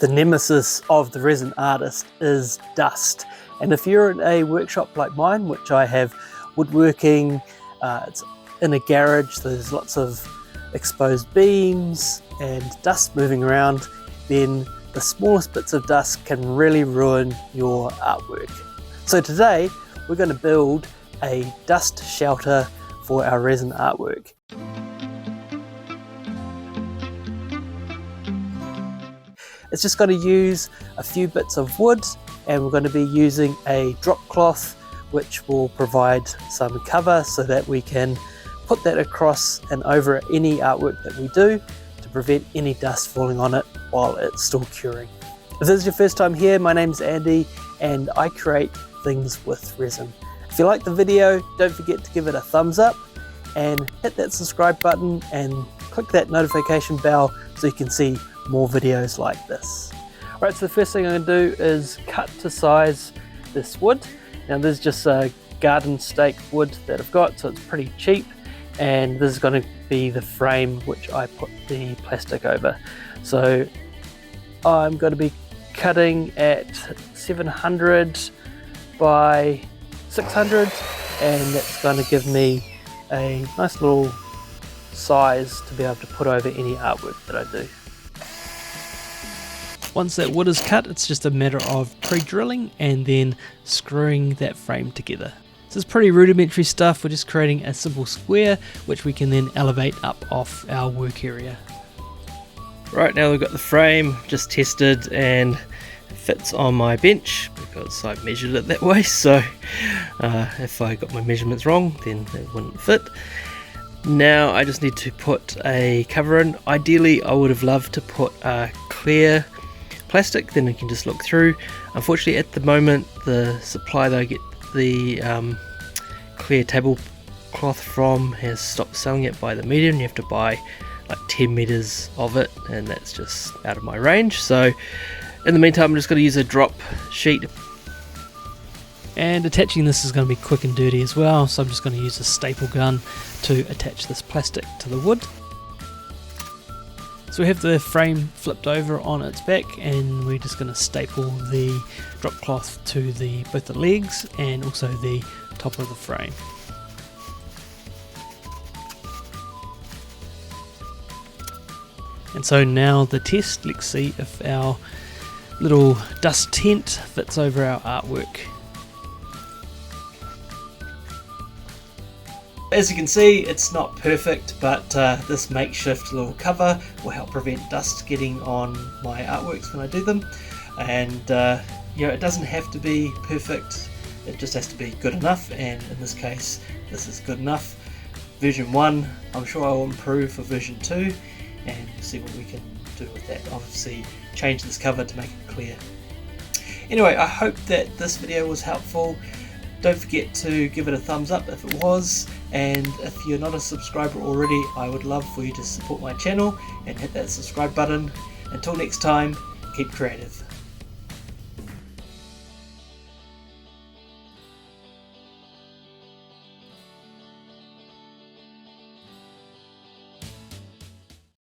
The nemesis of the resin artist is dust. And if you're in a workshop like mine, which I have woodworking, it's in a garage, so there's lots of exposed beams and dust moving around, then the smallest bits of dust can really ruin your artwork. So today we're going to build a dust shelter for our resin artwork. It's just going to use a few bits of wood, and we're going to be using a drop cloth which will provide some cover so that we can put that across and over any artwork that we do to prevent any dust falling on it while it's still curing. If this is your first time here, my name's Andy and I create things with resin. If you like the video, don't forget to give it a thumbs up and hit that subscribe button and click that notification bell so you can see more videos like this. Alright, so the first thing I'm going to do is cut to size this wood. Now this is just a garden stake wood that I've got, so it's pretty cheap, and this is going to be the frame which I put the plastic over. So I'm going to be cutting at 700 by 600, and that's going to give me a nice little size to be able to put over any artwork that I do. Once that wood is cut, it's just a matter of pre-drilling and then screwing that frame together. This is pretty rudimentary stuff. We're just creating a simple square which we can then elevate up off our work area. Right, now we've got the frame just tested and it fits on my bench because I measured it that way, so if I got my measurements wrong then it wouldn't fit. Now I just need to put a cover in. Ideally I would have loved to put a clear plastic, then we can just look through. Unfortunately at the moment the supply that I get the clear tablecloth from has stopped selling it by the meter, and you have to buy like 10 meters of it, and that's just out of my range. So in the meantime I'm just going to use a drop sheet, and attaching this is going to be quick and dirty as well, so I'm just going to use a staple gun to attach this plastic to the wood. So we have the frame flipped over on its back, and we're just going to staple the drop cloth to both the legs and also the top of the frame. And so now the test, let's see if our little dust tent fits over our artwork. As you can see, it's not perfect, but this makeshift little cover will help prevent dust getting on my artworks when I do them. And you know, it doesn't have to be perfect, it just has to be good enough, and in this case this is good enough. Version 1, I'm sure I will improve for version 2 and see what we can do with that. Obviously change this cover to make it clear. Anyway, I hope that this video was helpful. Don't forget to give it a thumbs up if it was, and if you're not a subscriber already, I would love for you to support my channel and hit that subscribe button. Until next time, keep creative.